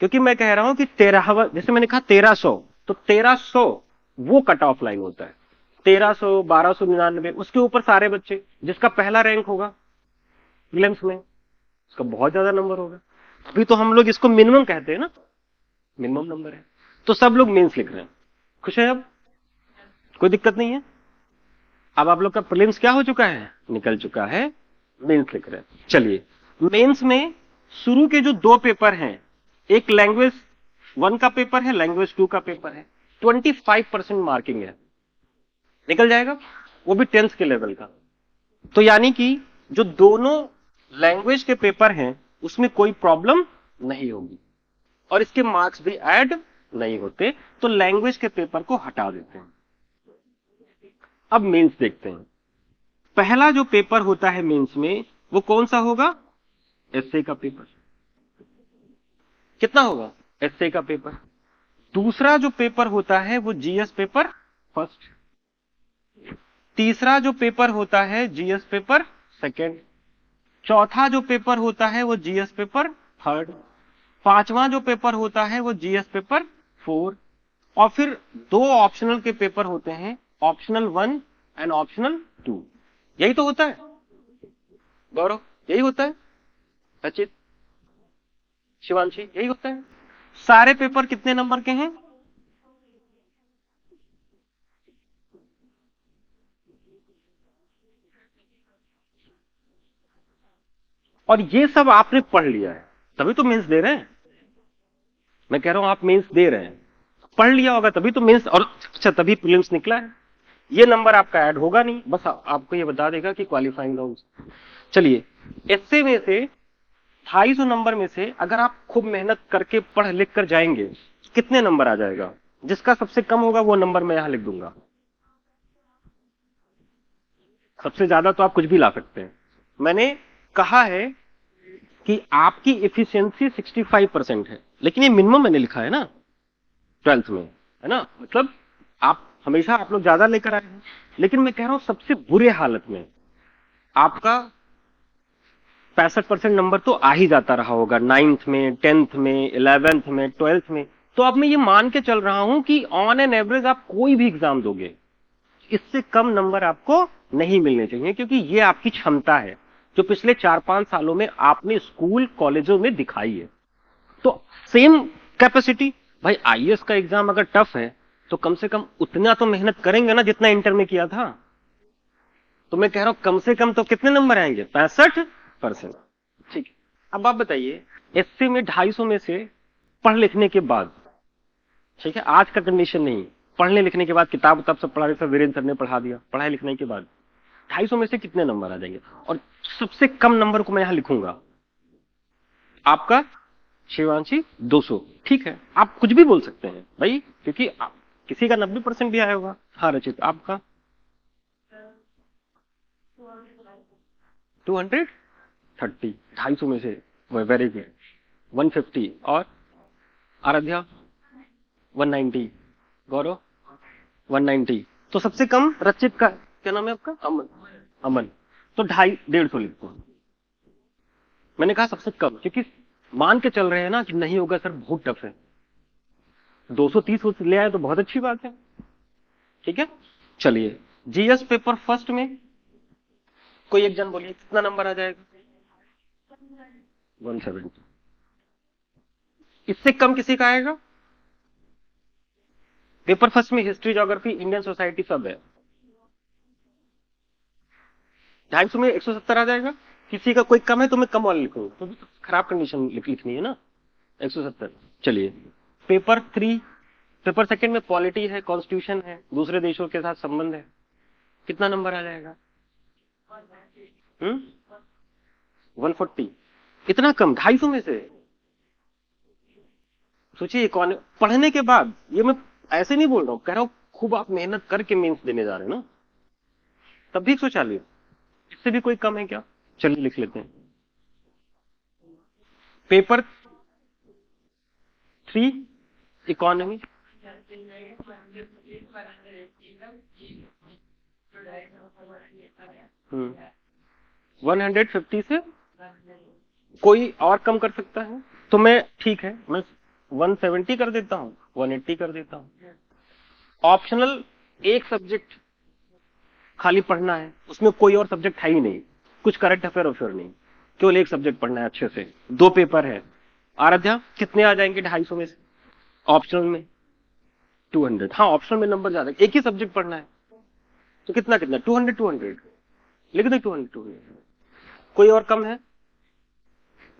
क्योंकि मैं कह रहा हूं कि 13, जैसे मैंने कहा 1300, तो 1300 वो कट ऑफ लाइन होता है। 1300, 1299, उसके ऊपर सारे बच्चे, जिसका पहला रैंक होगा प्रीलिम्स में, उसका बहुत ज्यादा नंबर होगा। अभी तो हम लोग इसको मिनिमम कहते हैं ना, मिनिमम नंबर है। तो सब लोग मेंस लिख रहे हैं। खुश है? अब कोई दिक्कत नहीं है। अब आप लोग का प्रीलिम्स क्या हो चुका है, निकल चुका है, मेंस लिख रहे हैं। चलिए, मेंस में शुरू के जो 2 पेपर हैं, एक लैंग्वेज 1 का पेपर है, लैंग्वेज 2 का पेपर है, 25% मार्किंग है, निकल जाएगा, वो भी 10th के लेवल का। तो यानी कि जो दोनों लैंग्वेज के पेपर हैं उसमें कोई प्रॉब्लम नहीं होगी, और इसके मार्क्स भी ऐड नहीं होते, तो लैंग्वेज के पेपर को हटा देते हैं। अब मेंस देखते हैं। पहला जो पेपर होता है मेंस में, वो कौन सा होगा? एसए का पेपर। कितना होगा एसए का पेपर? दूसरा जो पेपर होता है वो जीएस पेपर फर्स्ट। तीसरा जो पेपर होता है जीएस पेपर सेकंड। चौथा जो पेपर होता है वो जीएस पेपर थर्ड। पांचवा जो पेपर होता है वो जीएस पेपर 4। और फिर 2 ऑप्शनल के पेपर होते हैं, ऑप्शनल 1 एंड ऑप्शनल 2। यही तो होता है गौरव, यही होता है अचित, शिवांशी, यही होता है। सारे पेपर कितने नंबर के हैं? और ये सब आपने पढ़ लिया है, तभी तो मेंस दे रहे हैं। मैं कह रहा हूं आप मेंस दे रहे हैं, पढ़ लिया होगा तभी तो मेंस, और अच्छा तभी प्रीलिम्स निकला है। ये नंबर आपका ऐड होगा नहीं, बस आपको ये बता देगा कि क्वालिफाइंग राउंड। चलिए, एसए में से 250 नंबर में से अगर आप खूब मेहनत करके पढ़ लिख कर जाएंगे, कितने नंबर आ जाएगा? जिसका सबसे कम होगा वो नंबर मैं यहां लिख दूंगा। सबसे ज्यादा तो आप कुछ भी ला सकते हैं। मैंने कहा है कि आपकी इफिशियंसी 65% है, लेकिन ये मिनिमम मैंने लिखा है ना 12th में, है ना, मतलब आप हमेशा आप लोग ज्यादा लेकर आए हैं, लेकिन मैं कह रहा हूं सबसे बुरे हालत में आपका 65% नंबर तो आ ही जाता रहा होगा 9th में, 10th में, 11th में, 12th में। तो अब मैं ये मान के चल रहा हूं कि ऑन एन एवरेज आप कोई भी एग्जाम दोगे, इससे कम नंबर आपको नहीं मिलने चाहिए, क्योंकि ये आपकी क्षमता है जो पिछले 4-5 सालों में आपने स्कूल कॉलेजों में दिखाई है। तो सेम कैपेसिटी, भाई आईएएस का एग्जाम अगर टफ है तो कम से कम उतना तो मेहनत करेंगे ना जितना इंटर में किया था। तो मैं कह रहा हूं कम से कम तो कितने नंबर आएंगे? 65%। ठीक है, अब आप बताइए, एससी में 250 में से पढ़ लिखने के बाद, ठीक है, आज का कंडीशन नहीं, पढ़ने लिखने के बाद किताब उताब सब पढ़ा दिया, वीरेंद्र सर ने पढ़ा दिया, पढ़ाई लिखने के बाद 250 में से कितने नंबर आ जाएंगे? और सबसे कम नंबर को मैं यहां लिखूंगा आपका शिवांशी 200। ठीक है, आप कुछ भी बोल सकते हैं भाई, क्योंकि किसी का 90% भी आया होगा। हाँ रचित, आपका 230, 250 में से, वेरी गुड। 150, और आराध्या 190, गौरव 190। तो सबसे कम रचित का क्या नाम है आपका? अमन। अमन, तो 150 लिखते हैं। मैंने कहा सबसे कम, क्योंकि मान के चल रहे हैं ना कि नहीं होगा सर, बहुत टफ है। 230 ले आए तो बहुत अच्छी बात है। ठीक है, चलिए, जीएस पेपर फर्स्ट में कोई एक जन बोलिए कितना नंबर आ जाएगा? 170। इससे कम किसी का आएगा? पेपर फर्स्ट में हिस्ट्री, ज्योग्राफी, इंडियन सोसाइटी सब है। 250 में 170 आ जाएगा। किसी का कोई कम है तो मैं कम वाला लिखूंगा, तो खराब कंडीशन लिखनी है ना, 170। चलिए, पेपर 3, पेपर सेकंड में पॉलिटी है, कॉन्स्टिट्यूशन है, दूसरे देशों के साथ संबंध है, कितना नंबर आ जाएगा? 140। इतना कम 250 में से? सोचिए, कौन पढ़ने के बाद, ये मैं ऐसे नहीं बोल रहा हूं, कह रहा हूं खूब आप मेहनत करके मेंस देने जा रहे हैं ना, तब भी 140, इससे भी कोई कम है क्या? चलिए लिख लेते हैं। पेपर 3 इकोनॉमी, 150 से कोई और कम कर सकता है? तो मैं, ठीक है, मैं 170 कर देता हूं, 180 कर देता हूं। ऑप्शनल एक सब्जेक्ट खाली पढ़ना है, उसमें कोई और सब्जेक्ट है ही नहीं, कुछ करंट अफेयर अफेयर नहीं, केवल एक सब्जेक्ट पढ़ना है अच्छे से, 2 पेपर है। आराध्या कितने आ जाएंगे 250 में से? ऑप्शनल में 200। हाँ, ऑप्शनल में नंबर ज्यादा, एक ही सब्जेक्ट पढ़ना है तो कितना कितना 200 200 लिख दो, 200 200। कोई और कम है?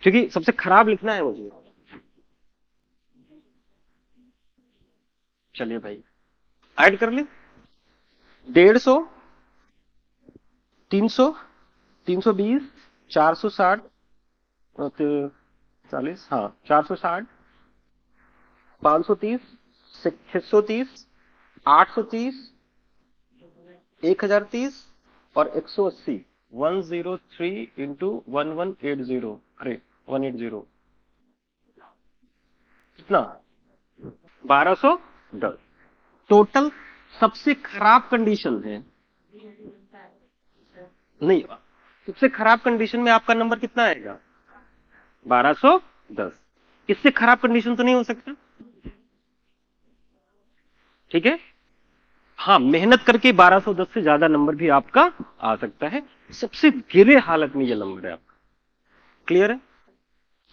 क्योंकि सबसे खराब लिखना है मुझे। चलिए भाई, ऐड कर ले। 150, 300, 320, 460, 40, हाँ 460, 530, 630, 830, 1030 और 180। 103 इंटू 1180, अरे 180 कितना? 1210। टोटल सबसे खराब कंडीशन है, नहीं, सबसे खराब कंडीशन में आपका नंबर कितना आएगा? 1210। इससे खराब कंडीशन तो नहीं हो सकता, ठीक है? हाँ, मेहनत करके 1210 से ज्यादा नंबर भी आपका आ सकता है, सबसे गिरे हालत में ये नंबर है आपका। क्लियर है?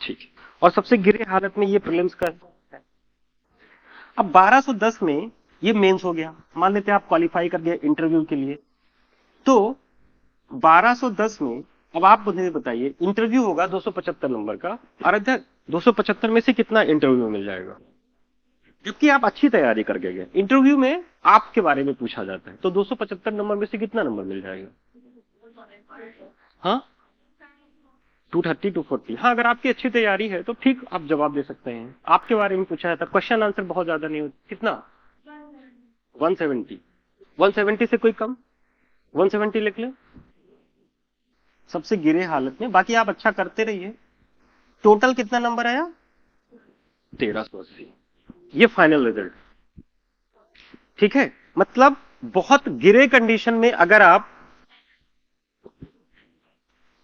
ठीक है। और सबसे गिरे हालत में ये प्रीलिम्स का है। अब 1210 में ये मेंस हो गया, मान लेते हैं आप क्वालिफाई कर गए इंटरव्यू के लिए, तो 1210 में अब आप मुझे बताइए, इंटरव्यू होगा 275 नंबर का, आराध्या 275 में से कितना इंटरव्यू मिल जाएगा? जबकि आप अच्छी तैयारी करके गए, इंटरव्यू में आपके बारे में पूछा जाता है, तो 275 नंबर में से कितना नंबर मिल जाएगा? हाँ, 230 240। हाँ, अगर आपकी अच्छी तैयारी है तो ठीक, आप जवाब दे सकते हैं। आपके बारे में पूछा जाता, क्वेश्चन आंसर बहुत ज्यादा नहीं होता, कितना? 170। 170 से कोई कम? 170 लिख ले, सबसे गिरे हालत में। बाकी आप अच्छा करते रहिए। टोटल कितना नंबर आया? 1380। ये फाइनल रिजल्ट, ठीक है? मतलब बहुत गिरे कंडीशन में अगर आप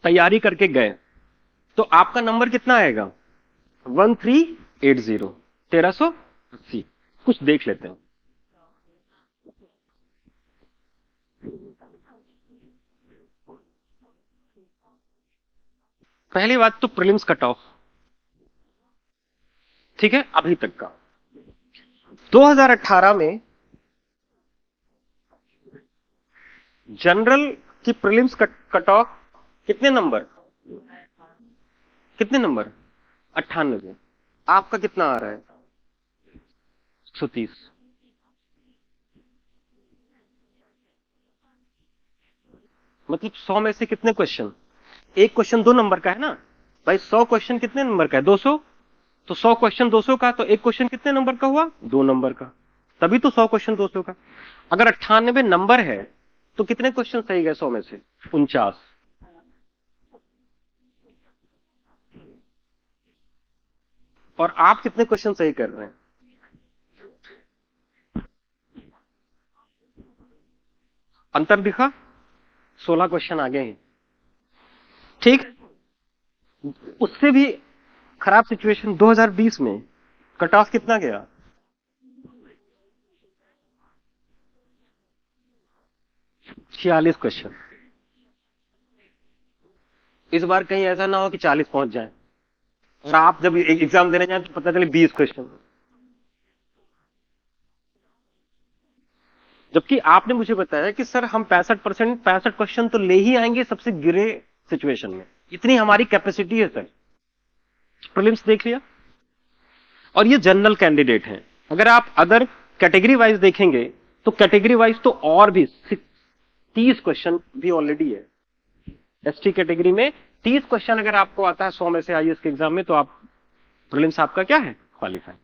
तैयारी करके गए तो आपका नंबर कितना आएगा? 1380, 1380। कुछ देख लेते हैं। पहली बात तो प्रीलिम्स कट ऑफ, ठीक है, अभी तक का 2018 में जनरल की प्रीलिम्स कट ऑफ कितने नंबर? कितने नंबर? 98। आपका कितना आ रहा है? 130। मतलब 100 में से कितने क्वेश्चन? एक क्वेश्चन 2 नंबर का है ना भाई, 100 क्वेश्चन कितने नंबर का है? 200। तो 100 क्वेश्चन 200 का, तो एक क्वेश्चन कितने नंबर का हुआ? 2 नंबर का, तभी तो 100 क्वेश्चन 200 का। अगर 98 नंबर है तो कितने क्वेश्चन सही गए 100 में से? 49। और आप कितने क्वेश्चन सही कर रहे हैं? अंतर दिखा? 16 क्वेश्चन आगे हैं, ठीक। उससे भी खराब सिचुएशन 2020 में कट ऑफ कितना गया? 46 क्वेश्चन। इस बार कहीं ऐसा ना हो कि 40 पहुंच जाए और आप जब एग्जाम देने जाए तो पता चले 20 क्वेश्चन। जबकि आपने मुझे बताया कि सर हम 65 क्वेश्चन तो ले ही आएंगे सबसे गिरे सिचुएशन में, इतनी हमारी कैपेसिटी है सर। प्रीलिम्स देख लिया। और ये जनरल कैंडिडेट हैं, अगर आप अदर कैटेगरी वाइज देखेंगे तो कैटेगरी वाइज तो और भी 30 क्वेश्चन भी ऑलरेडी है। एसटी कैटेगरी में 30 क्वेश्चन अगर आपको आता है 100 में से आईएएस के एग्जाम में, तो आप प्रीलिम्स आपका क्या है? क्वालिफाई।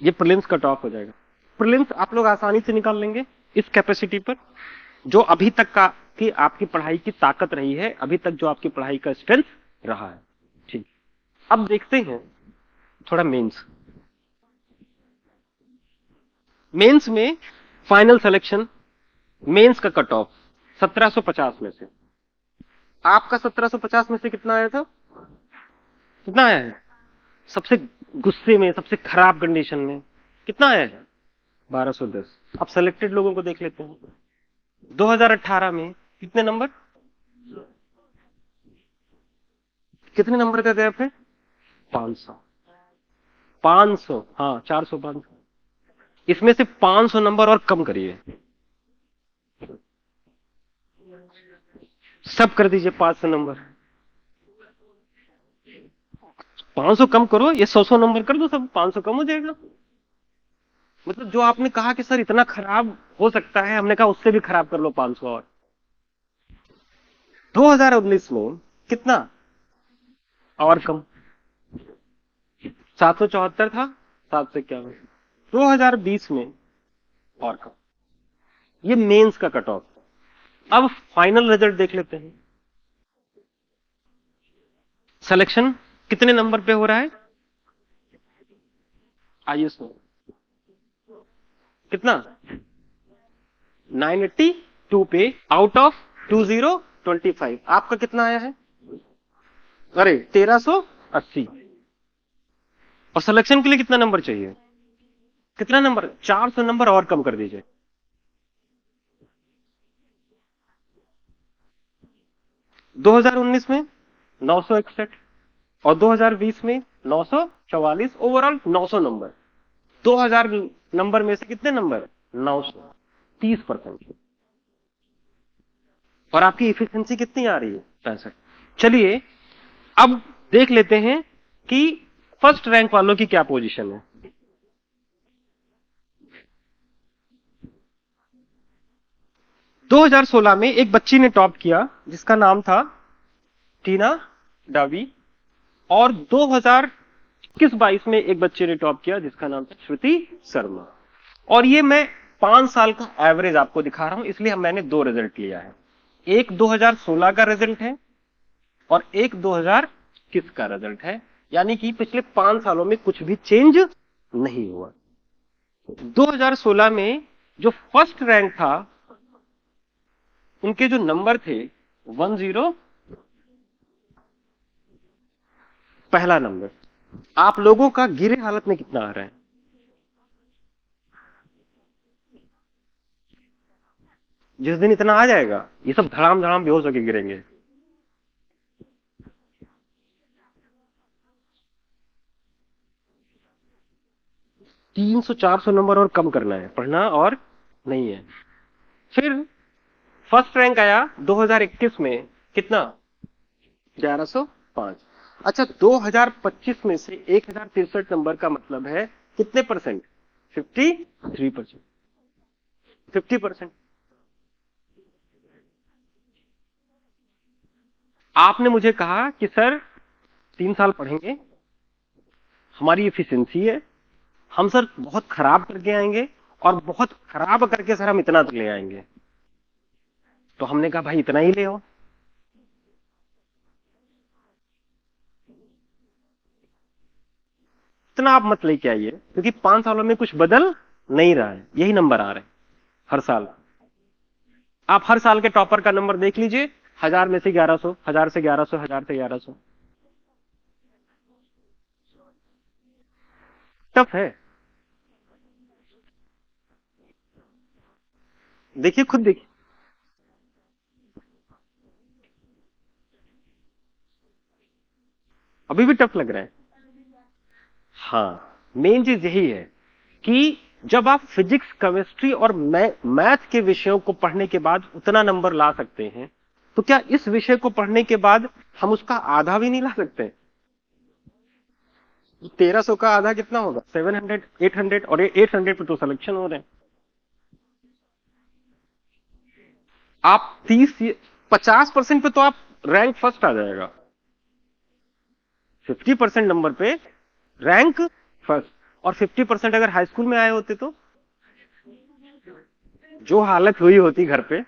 ये प्रीलिम्स कट ऑफ हो जाएगा। प्रीलिम्स आप लोग आसानी से निकाल लेंगे इस कैपेसिटी पर, जो अभी तक का कि आपकी पढ़ाई की ताकत रही है, अभी तक जो आपकी पढ़ाई का स्ट्रेंथ रहा है, ठीक। अब देखते हैं थोड़ा मेंस। मेंस में फाइनल सिलेक्शन, मेंस का कट ऑफ 1750 में से। आपका 1750 में से कितना आया था? कितना आया है? सबसे गुस्से में, सबसे खराब कंडीशन में कितना आया है? 1210। अब सेलेक्टेड लोगों को देख लेते हैं। 2018 में कितने नंबर, कितने नंबर का गैप है? 500। 500, हाँ 400 500। इसमें से 500 नंबर और कम करिए, सब कर दीजिए 500 नंबर। 500 कम करो, ये 100 नंबर कर दो, सब 500 कम हो जाएगा। मतलब जो आपने कहा कि सर इतना खराब हो सकता है, हमने कहा उससे भी खराब कर लो 500 और। 2019 में कितना और कम? 774 था, 751। 2020 में और कम। ये मेंस का कट ऑफ। अब फाइनल रिजल्ट देख लेते हैं। सिलेक्शन कितने नंबर पे हो रहा है? आइए सुनो, कितना? 982 पे आउट ऑफ 2025। आपका कितना आया है? अरे 1380। और सिलेक्शन के लिए कितना नंबर चाहिए? कितना नंबर? 400 नंबर और कम कर दीजिए। 2019 में 961 और 2020 में 944, ओवरऑल 900 नंबर। 2000 नंबर में से कितने नंबर? 900, 30%। और आपकी इफिशिएंसी कितनी आ रही है? 65। चलिए अब देख लेते हैं कि फर्स्ट रैंक वालों की क्या पोजीशन है। दो 2016 में एक बच्ची ने टॉप किया जिसका नाम था टीना डावी, और 2021-22 में एक बच्चे ने टॉप किया जिसका नाम था श्रुति शर्मा। और ये मैं 5 साल का एवरेज आपको दिखा रहा हूं, इसलिए मैंने दो रिजल्ट लिया है। एक 2016 का रिजल्ट है और एक 2021 का रिजल्ट है, यानी कि पिछले 5 सालों में कुछ भी चेंज नहीं हुआ। 2016 में जो फर्स्ट रैंक था, उनके जो नंबर थे 10, पहला नंबर। आप लोगों का गिरे हालत में कितना आ रहा है? जिस दिन इतना आ जाएगा, ये सब धड़ाम धड़ाम बेहोश होकर गिरेंगे। 300-400 नंबर और कम करना है, पढ़ना और नहीं है। फिर फर्स्ट रैंक आया 2021 में, कितना? 1105। अच्छा, 2025 में से 1063 नंबर का मतलब है कितने परसेंट? 53%। 50%। आपने मुझे कहा कि सर 3 साल पढ़ेंगे, हमारी एफिशिएंसी है, हम सर बहुत खराब करके आएंगे और बहुत खराब करके सर हम इतना तक ले आएंगे। तो हमने कहा भाई इतना ही ले आओ। इतना आप मत लेके आइए, क्योंकि 5 सालों में कुछ बदल नहीं रहा है, यही नंबर आ रहे हैं हर साल। आप हर साल के टॉपर का नंबर देख लीजिए, 1000 में से 1100, 1000 से 1100, 1000 से 1100। टफ है, देखिए खुद देखिए। अभी भी टफ लग रहा है। हाँ, मेन चीज यही है कि जब आप फिजिक्स, केमिस्ट्री और मैथ के विषयों को पढ़ने के बाद उतना नंबर ला सकते हैं, तो क्या इस विषय को पढ़ने के बाद हम उसका आधा भी नहीं ला सकते? 1300 का आधा कितना होगा? 700, 800, और 800 पे तो सिलेक्शन हो रहे हैं। आप 50% पे तो आप रैंक फर्स्ट आ जाएगा। 50% नंबर पे रैंक फर्स्ट। और 50% अगर हाई स्कूल में आए होते तो जो हालत हुई होती घर पे।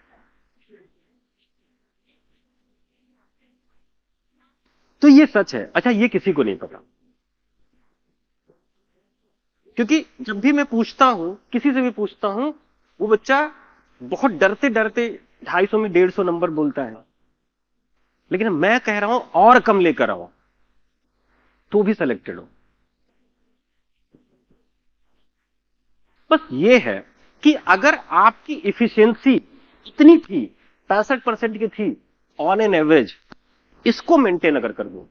तो ये सच है। अच्छा, ये किसी को नहीं पता, क्योंकि जब भी मैं पूछता हूं, किसी से भी पूछता हूं, वो बच्चा बहुत डरते डरते 250 में 150 नंबर बोलता है। लेकिन मैं कह रहा हूं और कम लेकर आओ, तो भी सिलेक्टेड हो। बस ये है कि अगर आपकी इफिशियंसी इतनी थी, 65% की थी ऑन एन एवरेज, इसको मेंटेन अगर कर दो,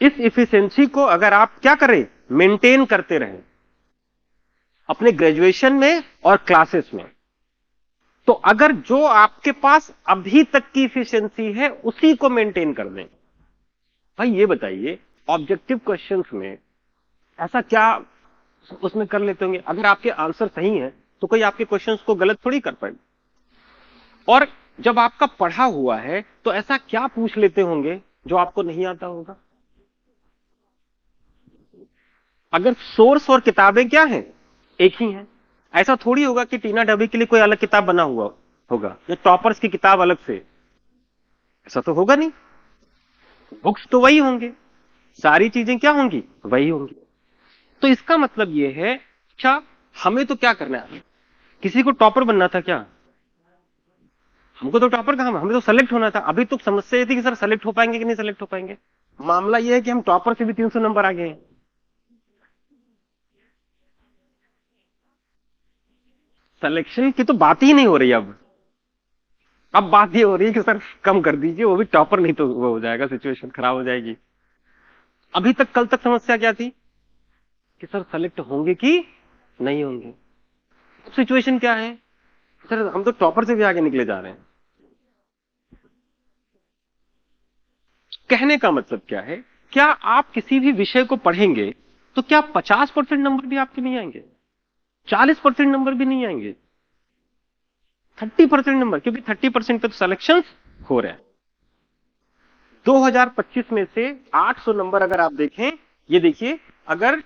इस इफिशियंसी को अगर आप क्या करें, मेंटेन करते रहें अपने ग्रेजुएशन में और क्लासेस में, तो अगर जो आपके पास अभी तक की इफिशियंसी है उसी को मेंटेन कर दें। भाई ये बताइए, ऑब्जेक्टिव क्वेश्चंस में ऐसा क्या उसमें कर लेते होंगे, अगर आपके आंसर सही है तो कोई आपके क्वेश्चंस को गलत थोड़ी कर पाए, और जब आपका पढ़ा हुआ है तो ऐसा क्या पूछ लेते होंगे जो आपको नहीं आता होगा। अगर सोर्स और किताबें क्या हैं, एक ही हैं, ऐसा थोड़ी होगा कि टीना डबी के लिए कोई अलग किताब बना हुआ होगा या टॉपर्स की किताब अलग से, ऐसा तो होगा नहीं। बुक्स तो वही होंगे, सारी चीजें क्या होंगी, वही होंगी। तो इसका मतलब यह है, अच्छा हमें तो क्या करना है, किसी को टॉपर बनना था क्या, हमको तो टॉपर कहां, हमें तो सेलेक्ट होना था। अभी तो समस्या ये थी कि सर सेलेक्ट हो पाएंगे कि नहीं सेलेक्ट हो पाएंगे। मामला यह है कि हम टॉपर से भी 300 नंबर आ गए हैं। सिलेक्शन की तो बात ही नहीं हो रही अब बात ये हो रही है कि सर कम कर दीजिए, वो भी टॉपर नहीं तो वो हो जाएगा, सिचुएशन खराब हो जाएगी। अभी तक कल तक समस्या क्या थी कि सर सेलेक्ट होंगे कि नहीं होंगे। अब सिचुएशन क्या है, सर हम तो टॉपर से भी आगे निकले जा रहे हैं। कहने का मतलब क्या है, क्या आप किसी भी विषय को पढ़ेंगे तो क्या 50% नंबर भी आपके नहीं आएंगे, 40% नंबर भी नहीं आएंगे, 30% नंबर, क्योंकि 30% पे तो सिलेक्शन हो रहा है। 2025 में से 800 नंबर अगर आप देखें, ये देखिए, अगर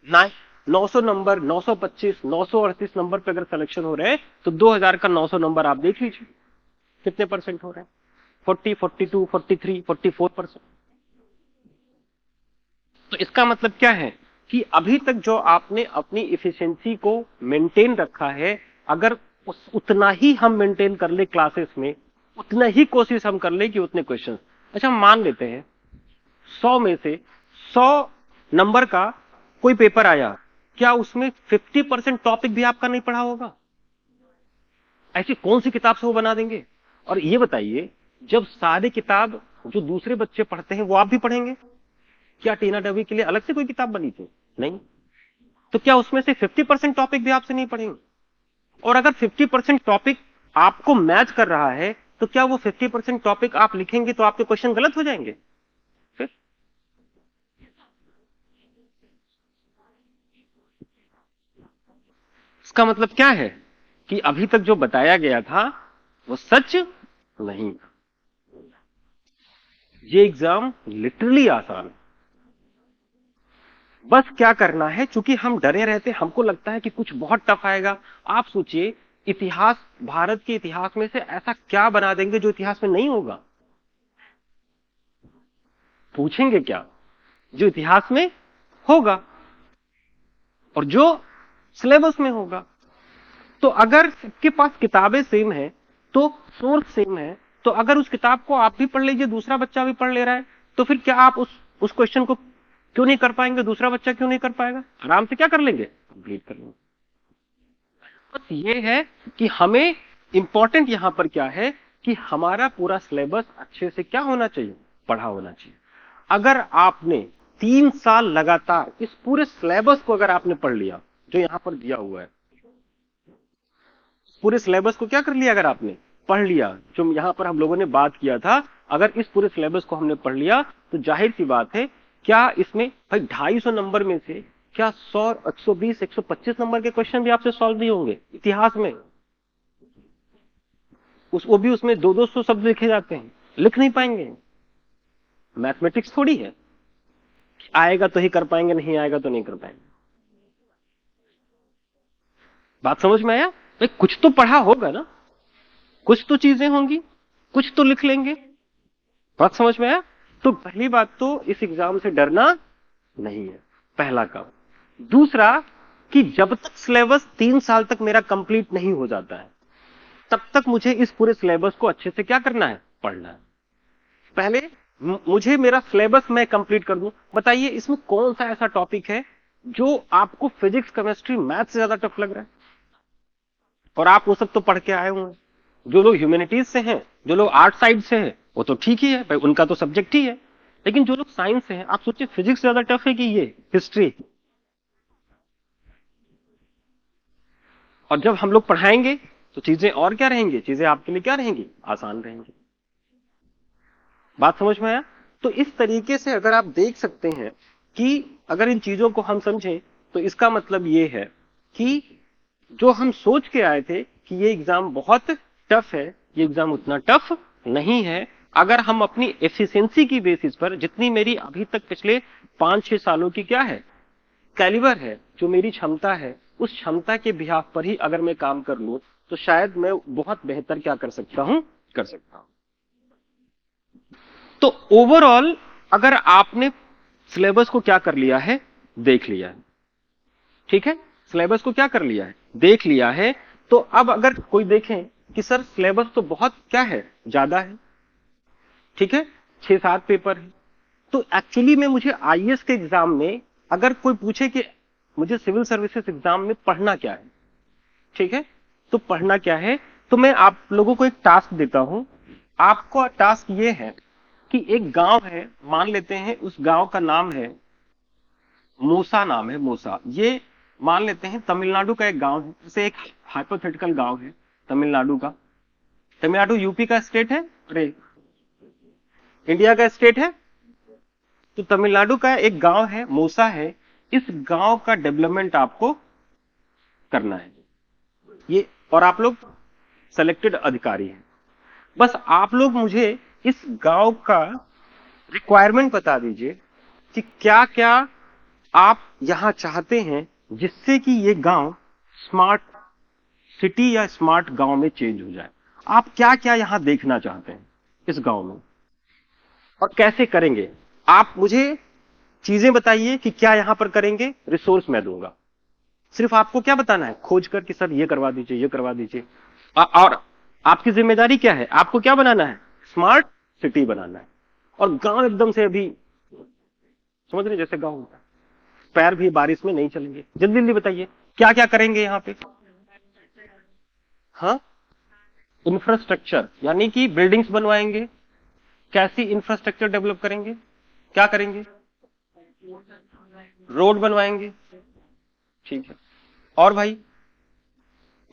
900 नंबर, 925, 938 नंबर पे अगर सिलेक्शन हो रहे हैं तो 2000 का 900 नंबर आप देख लीजिए कितने परसेंट हो रहे हैं, 40, 42, 43, 44%। तो इसका मतलब क्या है कि अभी तक जो आपने अपनी इफिशिएंसी को मेंटेन रखा है, अगर उतना ही हम मेंटेन कर ले क्लासेस में, उतना ही कोशिश हम कर ले कि उतने क्वेश्चंस, अच्छा हम मान लेते हैं 100 में से 100 नंबर का कोई पेपर आया, क्या उसमें 50% टॉपिक भी आपका नहीं पढ़ा होगा। ऐसी कौन सी किताब से वो बना देंगे। और ये बताइए, जब सारी किताब जो दूसरे बच्चे पढ़ते हैं वो आप भी पढ़ेंगे, क्या टीना डबी के लिए अलग से कोई किताब बनी थी, नहीं। तो क्या उसमें से 50% टॉपिक भी आपसे नहीं पढ़ेंगे। और अगर 50% टॉपिक आपको मैच कर रहा है तो क्या वो 50% टॉपिक आप लिखेंगे तो आपके क्वेश्चन गलत हो जाएंगे फिर। इसका मतलब क्या है कि अभी तक जो बताया गया था वो सच नहीं था। ये एग्जाम लिटरली आसान है, बस क्या करना है, चूंकि हम डरे रहते, हमको लगता है कि कुछ बहुत टफ आएगा। आप सोचिए, इतिहास, भारत के इतिहास में से ऐसा क्या बना देंगे जो इतिहास में नहीं होगा। पूछेंगे क्या जो इतिहास में होगा और जो सिलेबस में होगा। तो अगर सबके पास किताबें सेम है, तो सोर्स सेम है, तो अगर उस किताब को आप भी पढ़ लीजिए, दूसरा बच्चा भी पढ़ ले रहा है, तो फिर क्या आप उस क्वेश्चन को क्यों नहीं कर पाएंगे, दूसरा बच्चा क्यों नहीं कर पाएगा, आराम से क्या कर लेंगे, कंप्लीट कर लेंगे। बस ये है कि हमें इंपॉर्टेंट यहां पर क्या है कि हमारा पूरा सिलेबस अच्छे से क्या होना चाहिए, पढ़ा होना चाहिए। अगर आपने 3 साल लगातार इस पूरे सिलेबस को अगर आपने पढ़ लिया जो यहां पर दिया हुआ है, पूरे सिलेबस को क्या कर लिया, अगर आपने पढ़ लिया जो यहां पर हम लोगों ने बात किया था, अगर इस पूरे सिलेबस को हमने पढ़ लिया तो जाहिर सी बात है, क्या इसमें भाई 250 नंबर में से क्या 100, 120, 125 नंबर के क्वेश्चन भी आपसे सॉल्व नहीं होंगे इतिहास में। वो भी उसमें 200-200 शब्द लिखे जाते हैं, लिख नहीं पाएंगे। मैथमेटिक्स थोड़ी है, आएगा तो ही कर पाएंगे, नहीं आएगा तो नहीं कर पाएंगे। बात समझ में आया भाई, कुछ तो पढ़ा होगा ना, कुछ तो चीजें होंगी, कुछ तो लिख लेंगे। बात समझ में आया। तो पहली बात तो इस एग्जाम से डरना नहीं है, पहला काम। दूसरा कि जब तक सिलेबस 3 साल तक मेरा कंप्लीट नहीं हो जाता है, तब तक मुझे इस पूरे सिलेबस को अच्छे से क्या करना है, पढ़ना है। पहले मुझे मेरा सिलेबस मैं कंप्लीट कर दूं। बताइए इसमें कौन सा ऐसा टॉपिक है जो आपको फिजिक्स केमिस्ट्री मैथ से ज्यादा टफ लग रहा है, और आप वो सब तो पढ़ के आए हुए हैं। जो लोग ह्यूमैनिटीज से हैं, जो लोग आर्ट साइड से हैं, वो तो ठीक ही है भाई, उनका तो सब्जेक्ट ही है। लेकिन जो लोग साइंस से हैं, आप सोचिए फिजिक्स ज्यादा टफ है कि ये हिस्ट्री। और जब हम लोग पढ़ाएंगे तो चीजें और क्या रहेंगी, चीजें आपके लिए क्या रहेंगी, आसान रहेंगी। बात समझ में आया? तो इस तरीके से अगर आप देख सकते हैं कि अगर इन चीजों को हम समझें, तो इसका मतलब ये है कि जो हम सोच के आए थे कि ये एग्जाम बहुत टफ है, ये एग्जाम उतना टफ नहीं है। अगर हम अपनी एफिशिएंसी की बेसिस पर, जितनी मेरी अभी तक पिछले 5-6 सालों की क्या है, कैलिबर है, जो मेरी क्षमता है, उस क्षमता के बिहाफ पर ही अगर मैं काम कर लूं, तो शायद मैं बहुत बेहतर क्या कर सकता हूं, कर सकता हूं। तो ओवरऑल अगर आपने सिलेबस को क्या कर लिया है, देख लिया है, ठीक है, सिलेबस को क्या कर लिया है, देख लिया है। तो अब अगर कोई देखें कि सर सिलेबस तो बहुत क्या है, ज्यादा है, ठीक है, 6-7 पेपर है, तो एक्चुअली में मुझे आईएएस के एग्जाम में अगर कोई पूछे कि मुझे सिविल सर्विसेज एग्जाम में पढ़ना क्या है, ठीक है, तो पढ़ना क्या है, तो मैं आप लोगों को एक टास्क देता हूं। आपको टास्क ये है कि एक गांव है, मान लेते हैं उस गांव का नाम है मूसा, नाम है मूसा, ये मान लेते हैं तमिलनाडु का एक गांव है, जैसे एक हाइपोथेटिकल गांव है तमिलनाडु का। तमिलनाडु यूपी का स्टेट है, अरे इंडिया का स्टेट है। तो तमिलनाडु का एक गांव है, मूसा है, इस गांव का डेवलपमेंट आपको करना है ये, और आप लोग सेलेक्टेड अधिकारी हैं। बस आप लोग मुझे इस गांव का रिक्वायरमेंट बता दीजिए कि क्या क्या आप यहां चाहते हैं, जिससे कि ये गांव स्मार्ट सिटी या स्मार्ट गांव में चेंज हो जाए। आप क्या क्या यहां देखना चाहते हैं इस गांव में, और कैसे करेंगे। आप मुझे चीजें बताइए कि क्या यहां पर करेंगे, रिसोर्स मैं दूंगा। सिर्फ आपको क्या बताना है, खोज कर कि सर ये करवा दीजिए, ये करवा दीजिए। और आपकी जिम्मेदारी क्या है, आपको क्या बनाना है, स्मार्ट सिटी बनाना है। और गांव एकदम से अभी समझ रहे, जैसे गांव होता है, पैर भी बारिश में नहीं चलेंगे। जल्दी जल्दी बताइए क्या क्या करेंगे यहाँ पे। हाँ, इंफ्रास्ट्रक्चर यानी कि बिल्डिंग्स बनवाएंगे। कैसी इंफ्रास्ट्रक्चर डेवलप करेंगे, क्या करेंगे, रोड बनवाएंगे, ठीक है। और भाई,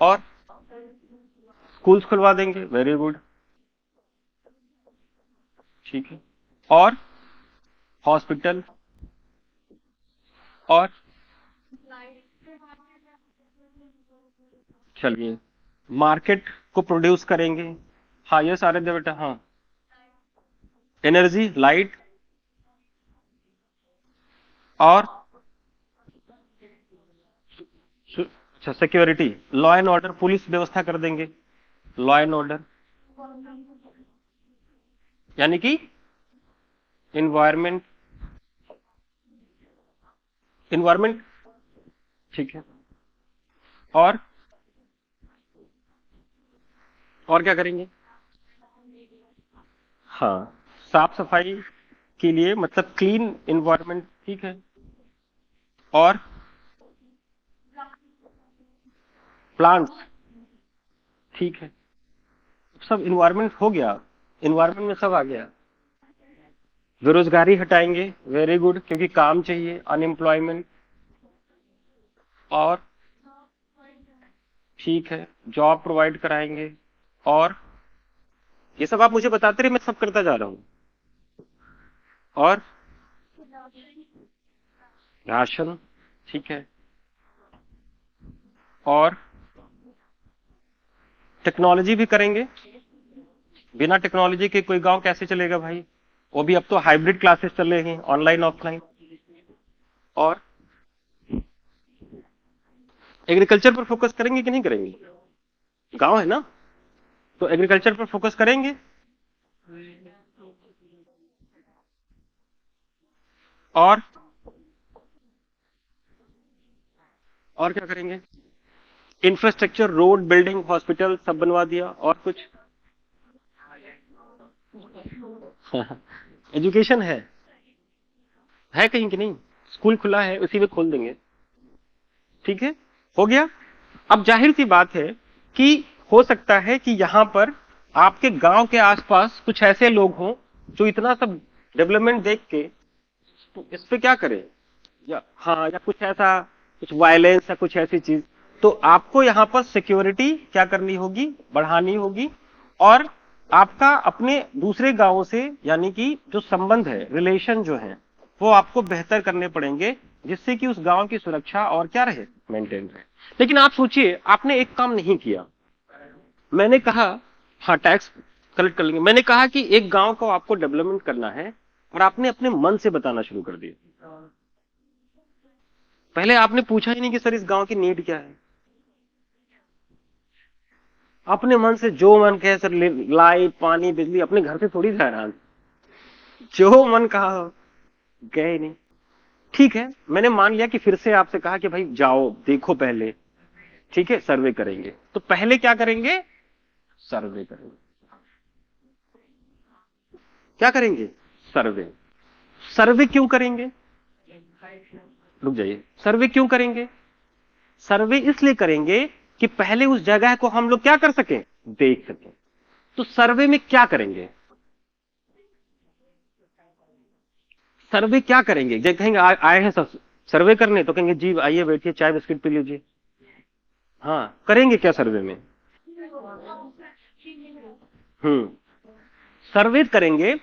और स्कूल्स खुलवा देंगे, वेरी गुड, ठीक है। और हॉस्पिटल, और चलिए मार्केट को प्रोड्यूस करेंगे। हाँ ये सारे दे बेटा, हाँ, एनर्जी, लाइट, और अच्छा security, law and order, police व्यवस्था कर देंगे, लॉ एंड ऑर्डर, यानी कि इन्वायरमेंट, इन्वायरमेंट, ठीक है। और क्या करेंगे, हाँ, साफ सफाई के लिए, मतलब क्लीन इन्वायरमेंट, ठीक है। और प्लांट्स, ठीक है। सब इन्वायरमेंट हो गया, इन्वायरमेंट में सब आ गया। बेरोजगारी हटाएंगे, वेरी गुड, क्योंकि काम चाहिए, अनएम्प्लॉयमेंट। और ठीक है, जॉब प्रोवाइड कराएंगे। और ये सब आप मुझे बताते रहे, मैं सब करता जा रहा हूं। और राशन, ठीक है। और टेक्नोलॉजी भी करेंगे, बिना टेक्नोलॉजी के कोई गांव कैसे चलेगा भाई। वो भी अब तो हाइब्रिड क्लासेस चल रहे हैं, ऑनलाइन ऑफलाइन। और एग्रीकल्चर पर फोकस करेंगे कि नहीं करेंगे, गांव है ना, तो एग्रीकल्चर पर फोकस करेंगे। और क्या करेंगे, इंफ्रास्ट्रक्चर, रोड, बिल्डिंग, हॉस्पिटल सब बनवा दिया। और कुछ एजुकेशन है कहीं कि नहीं, स्कूल खुला है, उसी में खोल देंगे। ठीक है, हो गया। अब जाहिर सी बात है कि हो सकता है कि यहां पर आपके गांव के आसपास कुछ ऐसे लोग हों जो इतना सब डेवलपमेंट देख के इस पे क्या करें, या हाँ, या कुछ ऐसा, कुछ वायलेंस या कुछ ऐसी चीज। तो आपको यहाँ पर सिक्योरिटी क्या करनी होगी, बढ़ानी होगी। और आपका अपने दूसरे गांवों से यानी कि जो संबंध है, रिलेशन जो है, वो आपको बेहतर करने पड़ेंगे, जिससे कि उस गांव की सुरक्षा और क्या रहे, मेंटेन रहे। लेकिन आप सोचिए, आपने एक काम नहीं किया। मैंने कहा, हाँ, टैक्स कलेक्ट कर लेंगे। मैंने कहा कि एक गांव को आपको डेवलपमेंट करना है, और आपने अपने मन से बताना शुरू कर दिया। पहले आपने पूछा ही नहीं कि सर इस गांव की नीड क्या है। अपने मन से जो मन कहे, सर लाइट, पानी, बिजली, अपने घर से थोड़ी जा रहा, जो मन कहा गए नहीं। ठीक है, मैंने मान लिया कि फिर से आपसे कहा कि भाई जाओ देखो पहले। ठीक है, सर्वे करेंगे। तो पहले क्या करेंगे, सर्वे करेंगे। क्या करेंगे, सर्वे। सर्वे क्यों करेंगे, रुक जाइए, सर्वे क्यों करेंगे। सर्वे इसलिए करेंगे कि पहले उस जगह को हम लोग क्या कर सके, देख सके। तो सर्वे में क्या करेंगे, सर्वे क्या करेंगे, जब कहेंगे आए हैं सब सर्वे करने, तो कहेंगे जी आइए बैठिए, चाय बिस्किट पी लीजिए। हाँ, करेंगे क्या सर्वे में, हम्म, सर्वे करेंगे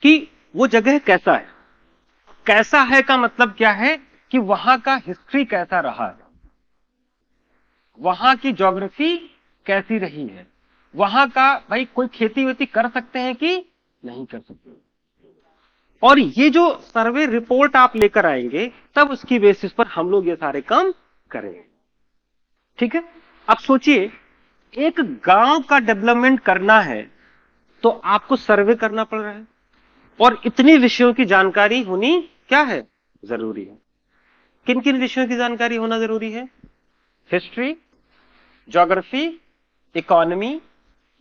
कि वो जगह कैसा है। कैसा है का मतलब क्या है कि वहां का हिस्ट्री कैसा रहा है, वहां की ज्योग्राफी कैसी रही है, वहां का भाई कोई खेती वेती कर सकते हैं कि नहीं कर सकते। और ये जो सर्वे रिपोर्ट आप लेकर आएंगे, तब उसकी बेसिस पर हम लोग ये सारे काम करेंगे। ठीक है, अब सोचिए, एक गांव का डेवलपमेंट करना है तो आपको सर्वे करना पड़ रहा है, और इतनी विषयों की जानकारी होनी क्या है, जरूरी है। किन किन विषयों की जानकारी होना जरूरी है, हिस्ट्री, ज्योग्राफी, इकोनॉमी,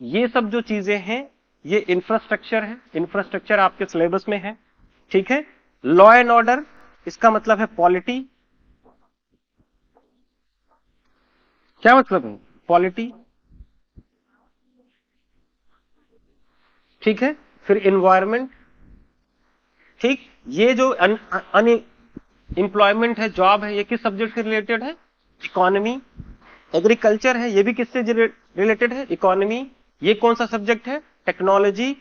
ये सब जो चीजें हैं, ये इंफ्रास्ट्रक्चर है। इंफ्रास्ट्रक्चर आपके सिलेबस में है। ठीक है, लॉ एंड ऑर्डर, इसका मतलब है पॉलिटी। क्या मतलब है, पॉलिटी। ठीक है, फिर इन्वायरमेंट। ठीक, ये जो अनएम्प्लॉयमेंट है, जॉब है, ये किस सब्जेक्ट से रिलेटेड है, इकोनॉमी। एग्रीकल्चर है, ये भी किससे रिलेटेड है, इकोनॉमी। ये कौन सा सब्जेक्ट है, टेक्नोलॉजी।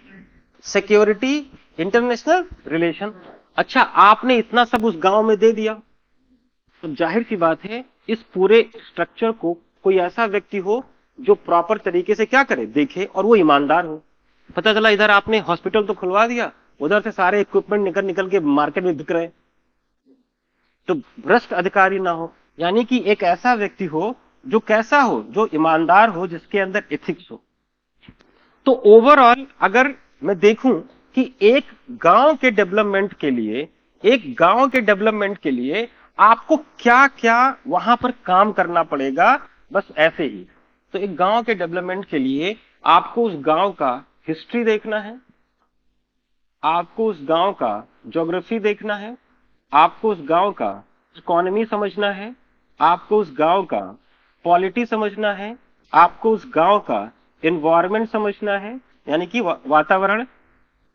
Security, international relation. अच्छा, आपने इतना सब उस गांव में दे दिया, तो जाहिर सी बात है इस पूरे स्ट्रक्चर को कोई ऐसा व्यक्ति हो जो प्रॉपर तरीके से क्या करे, देखे, और वो ईमानदार हो। पता चला इधर आपने हॉस्पिटल तो खुलवा दिया, उधर से सारे इक्विपमेंट निकल निकल के मार्केट में बिक रहे, तो भ्रष्ट अधिकारी ना हो। यानी कि एक ऐसा व्यक्ति हो जो कैसा हो, जो ईमानदार हो, जिसके अंदर एथिक्स हो। तो ओवरऑल अगर मैं देखूं कि एक गांव के डेवलपमेंट के लिए, एक गांव के डेवलपमेंट के लिए आपको क्या क्या वहां पर काम करना पड़ेगा, बस ऐसे ही। तो एक गांव के डेवलपमेंट के लिए आपको उस गांव का हिस्ट्री देखना है, आपको उस गांव का ज्योग्राफी देखना है, आपको उस गांव का इकोनॉमी समझना है, आपको उस गांव का पॉलिटी समझना है, आपको उस गांव का एनवायरमेंट समझना है, यानी कि वातावरण।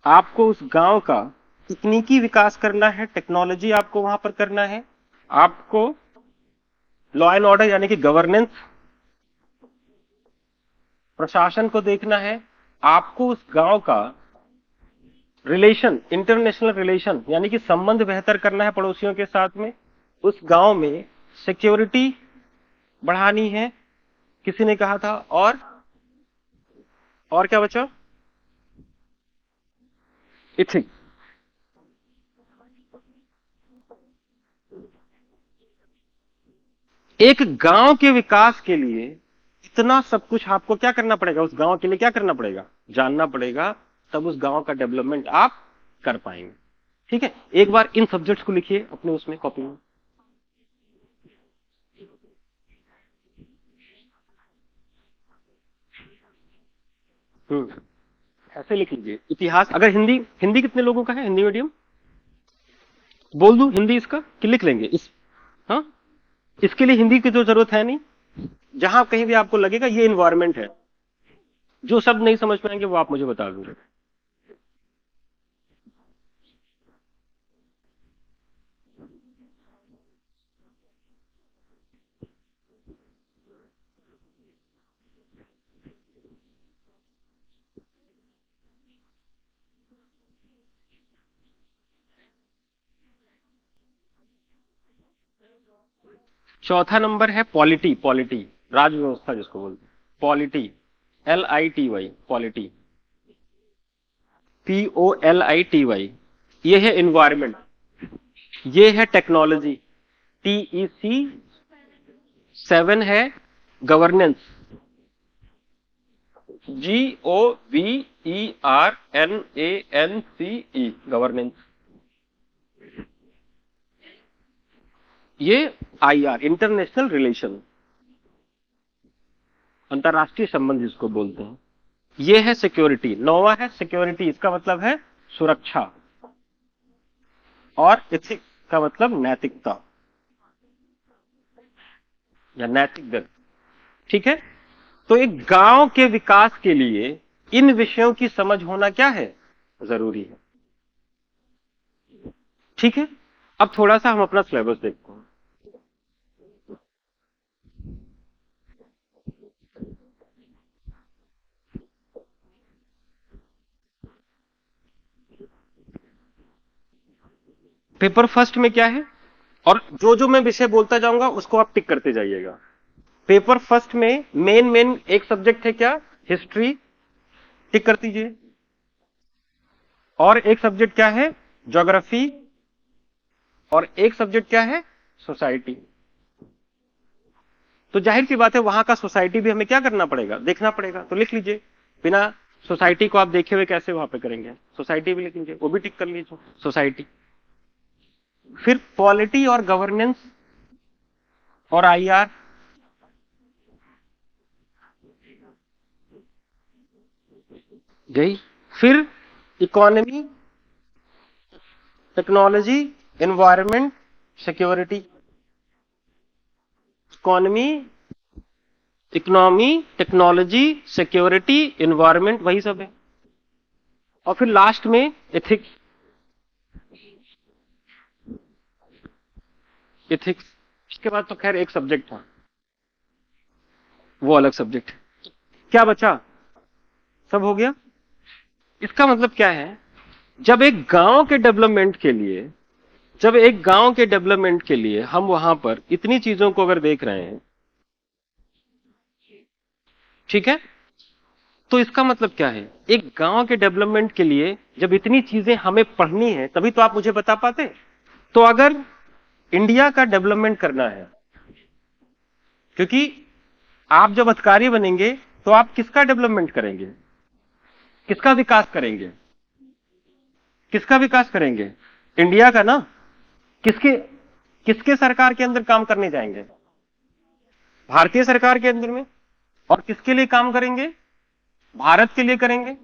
आपको उस गांव का तकनीकी विकास करना है, टेक्नोलॉजी आपको वहां पर करना है। आपको लॉ एंड ऑर्डर यानी कि गवर्नेंस, प्रशासन को देखना है। आपको उस गांव का रिलेशन, इंटरनेशनल रिलेशन, यानी कि संबंध बेहतर करना है पड़ोसियों के साथ में। उस गांव में सिक्योरिटी बढ़ानी है, किसी ने कहा था। और क्या बचा, इथिक्स। एक गांव के विकास के लिए इतना सब कुछ आपको क्या करना पड़ेगा, उस गांव के लिए क्या करना पड़ेगा, जानना पड़ेगा। तब उस गांव का डेवलपमेंट आप कर पाएंगे। ठीक है, एक बार इन सब्जेक्ट्स को लिखिए अपने उसमें कॉपी में। ऐसे लिख लीजिए, इतिहास। अगर हिंदी, हिंदी कितने लोगों का है, हिंदी मीडियम, बोल दूं हिंदी इसका कि लिख लेंगे इस? हाँ, इसके लिए हिंदी की तो जरूरत है नहीं। जहां कहीं भी आपको लगेगा ये इन्वायरमेंट है, जो शब्द नहीं समझ पाएंगे वो आप मुझे बता देंगे। चौथा नंबर है पॉलिटी। पॉलिटी राज व्यवस्था जिसको बोलते हैं, पॉलिटी, LITY, पॉलिटी, POLITY। ये है इन्वायरमेंट, ये है टेक्नोलॉजी, TEC 7 है गवर्नेंस, GOVERNANCE, गवर्नेंस। ये IR इंटरनेशनल रिलेशन, अंतरराष्ट्रीय संबंध जिसको बोलते हैं। ये है सिक्योरिटी। नौवां है सिक्योरिटी, इसका मतलब है सुरक्षा, और एथिक्स का मतलब नैतिकता या नैतिक व्यक्ति। ठीक है, तो एक गांव के विकास के लिए इन विषयों की समझ होना क्या है, जरूरी है। ठीक है, अब थोड़ा सा हम अपना सिलेबस देखते हैं। पेपर फर्स्ट में क्या है, और जो जो मैं विषय बोलता जाऊंगा उसको आप टिक करते जाइएगा। पेपर फर्स्ट में मेन मेन एक सब्जेक्ट है क्या, हिस्ट्री, टिक कर दीजिए। और एक सब्जेक्ट क्या है, ज्योग्राफी, और एक सब्जेक्ट क्या है, सोसाइटी। तो जाहिर सी बात है वहां का सोसाइटी भी हमें क्या करना पड़ेगा, देखना पड़ेगा। तो लिख लीजिए, बिना सोसाइटी को आप देखे हुए कैसे वहां पे करेंगे, सोसाइटी भी लिख लीजिए, वो भी टिक कर लीजिए, सोसाइटी। फिर पॉलिटी और गवर्नेंस और IR, गई। फिर economy, technology, environment, security. Economy, economy, technology, security, environment, वही सब है। और फिर लास्ट में एथिक्स। एथिक्स इसके बाद तो खैर एक सब्जेक्ट था, वो अलग सब्जेक्ट। क्या बचा, सब हो गया। इसका मतलब क्या है, जब एक गांव के डेवलपमेंट के लिए, जब एक गांव के डेवलपमेंट के लिए हम वहां पर इतनी चीजों को अगर देख रहे हैं, ठीक है, तो इसका मतलब क्या है, एक गांव के डेवलपमेंट के लिए जब इतनी चीजें हमें पढ़नी है तभी तो आप मुझे बता पाते। तो अगर इंडिया का डेवलपमेंट करना है, क्योंकि आप जब अधिकारी बनेंगे तो आप किसका डेवलपमेंट करेंगे, किसका विकास करेंगे, किसका विकास करेंगे, इंडिया का ना। किसके किसके सरकार के अंदर काम करने जाएंगे, भारतीय सरकार के अंदर में। और किसके लिए काम करेंगे, भारत के लिए करेंगे।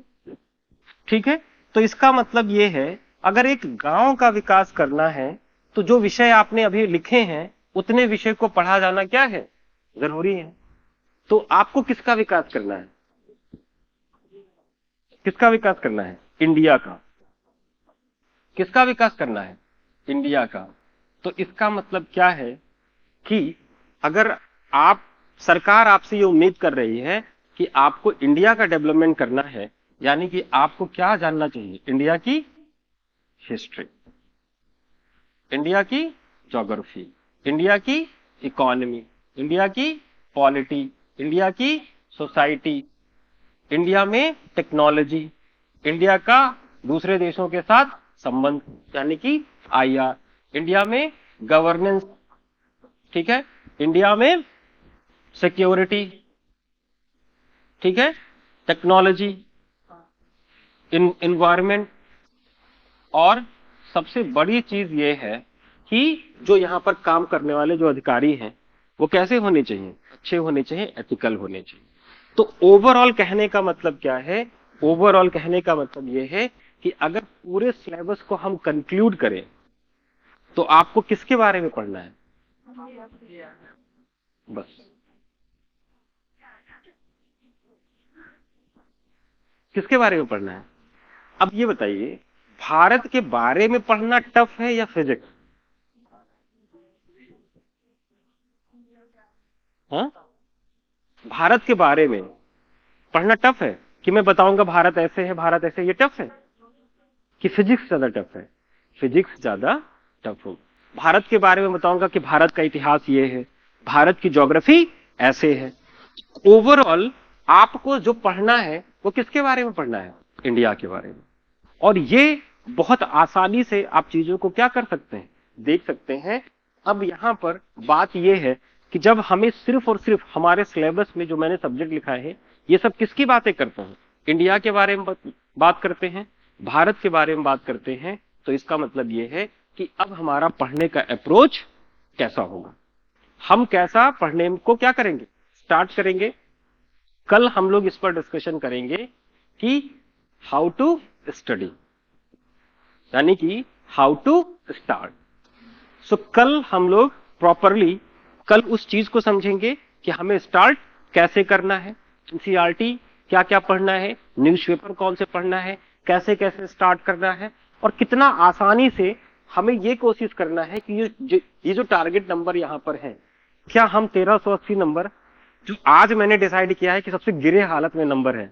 ठीक है, तो इसका मतलब यह है, अगर एक गांव का विकास करना है तो जो विषय आपने अभी लिखे हैं उतने विषय को पढ़ा जाना क्या है, जरूरी है। तो आपको किसका विकास करना है, किसका विकास करना है, इंडिया का। किसका विकास करना है, इंडिया का। तो इसका मतलब क्या है कि अगर आप, सरकार आपसे ये उम्मीद कर रही है कि आपको इंडिया का डेवलपमेंट करना है, यानी कि आपको क्या जानना चाहिए, इंडिया की हिस्ट्री, इंडिया की ज्योग्राफी, इंडिया की इकोनॉमी, इंडिया की पॉलिटी, इंडिया की सोसाइटी, इंडिया में टेक्नोलॉजी, इंडिया का दूसरे देशों के साथ संबंध यानी कि IR, इंडिया में गवर्नेंस, ठीक है, इंडिया में सिक्योरिटी, ठीक है, टेक्नोलॉजी, इन्वायरमेंट। और सबसे बड़ी चीज ये है कि जो यहां पर काम करने वाले जो अधिकारी हैं वो कैसे होने चाहिए, अच्छे होने चाहिए, एथिकल होने चाहिए। तो ओवरऑल कहने का मतलब क्या है, ओवरऑल कहने का मतलब यह है कि अगर पूरे सिलेबस को हम कंक्लूड करें तो आपको किसके बारे में पढ़ना है? बस किसके बारे में पढ़ना है? अब ये बताइए, भारत के बारे में पढ़ना टफ है या फिजिक्स? हाँ, भारत के बारे में पढ़ना टफ है कि मैं बताऊंगा भारत ऐसे है, भारत ऐसे, ये टफ है कि फिजिक्स ज्यादा टफ है? फिजिक्स ज्यादा टफ हो। भारत के बारे में बताऊंगा कि भारत का इतिहास ये है, भारत की ज्योग्राफी ऐसे है। ओवरऑल आपको जो पढ़ना है वो किसके बारे में पढ़ना है? इंडिया के बारे में। और ये बहुत आसानी से आप चीजों को क्या कर सकते हैं, देख सकते हैं। अब यहां पर बात यह है कि जब हमें सिर्फ और सिर्फ हमारे सिलेबस में जो मैंने सब्जेक्ट लिखा है, ये सब किसकी बातें करते हैं? इंडिया के बारे में बात करते हैं, भारत के बारे में बात करते हैं। तो इसका मतलब यह है कि अब हमारा पढ़ने का अप्रोच कैसा होगा, हम कैसा पढ़ने को क्या करेंगे, स्टार्ट करेंगे। कल हम लोग इस पर डिस्कशन करेंगे कि हाउ टू स्टडी, यानी कि हाउ टू स्टार्ट। सो कल हम लोग प्रॉपरली कल उस चीज को समझेंगे कि हमें स्टार्ट कैसे करना है, एनसीईआरटी क्या क्या पढ़ना है, न्यूज़पेपर कौन से पढ़ना है, कैसे कैसे स्टार्ट करना है, और कितना आसानी से हमें ये कोशिश करना है कि ये जो टारगेट नंबर यहाँ पर है, क्या हम 1380 नंबर जो आज मैंने डिसाइड किया है कि सबसे गिरे हालत में नंबर है,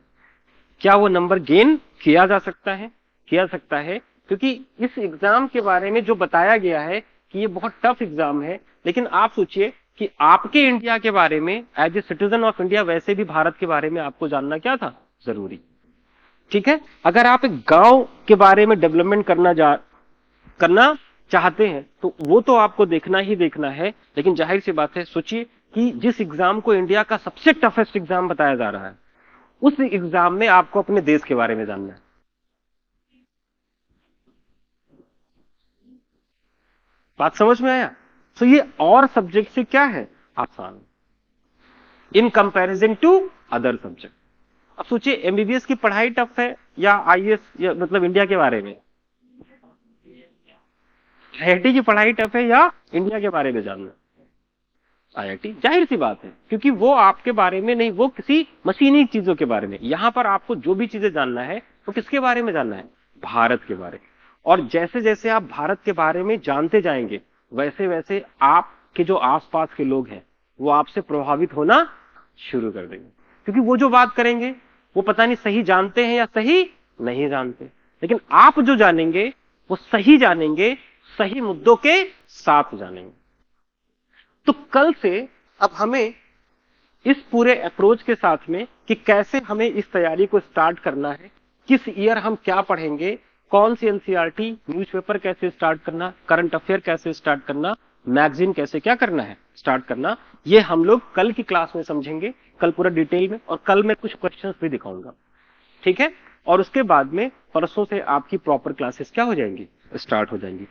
क्या वो नंबर गेन किया जा सकता है? किया सकता है, क्योंकि इस एग्जाम के बारे में जो बताया गया है कि ये बहुत टफ एग्जाम है। लेकिन आप सोचिए कि आपके इंडिया के बारे में as a citizen of India, वैसे भी भारत के बारे में आपको जानना क्या था, जरूरी। ठीक है, अगर आप एक गांव के बारे में डेवलपमेंट करना चाहते हैं तो वो तो आपको देखना ही देखना है। लेकिन जाहिर सी बात है, सोचिए कि जिस एग्जाम को इंडिया का सबसे टफेस्ट एग्जाम बताया जा रहा है, उस एग्जाम में आपको अपने देश के बारे में जानना है। बात समझ में आया? तो ये और सब्जेक्ट से क्या है, आसान in comparison to other subject. अब सोचिए, एमबीबीएस की पढ़ाई टफ है या आईएएस, या मतलब इंडिया के बारे में आईआईटी की पढ़ाई टफ है या इंडिया के बारे में जानना? आईआईटी, जाहिर सी बात है, क्योंकि वो आपके बारे में नहीं, वो किसी मशीनी चीजों के बारे में। यहां पर आपको जो भी चीजें जानना है वो किसके बारे में जानना है, भारत के बारे में। और जैसे जैसे आप भारत के बारे में जानते जाएंगे, वैसे वैसे आपके जो आसपास के लोग हैं वो आपसे प्रभावित होना शुरू कर देंगे, क्योंकि वो जो बात करेंगे वो पता नहीं सही जानते हैं या सही नहीं जानते, लेकिन आप जो जानेंगे वो सही जानेंगे, सही मुद्दों के साथ जानेंगे। तो कल से अब हमें इस पूरे अप्रोच के साथ में कि कैसे हमें इस तैयारी को स्टार्ट करना है, किस ईयर हम क्या पढ़ेंगे, कौन सी एनसीईआरटी, न्यूज़पेपर कैसे स्टार्ट करना, करंट अफेयर कैसे स्टार्ट करना, मैगजीन कैसे क्या करना है, स्टार्ट करना, ये हम लोग कल की क्लास में समझेंगे, कल पूरा डिटेल में। और कल मैं कुछ क्वेश्चंस भी दिखाऊंगा, ठीक है। और उसके बाद में परसों से आपकी प्रॉपर क्लासेस क्या हो जाएंगी, स्टार्ट हो जाएंगी।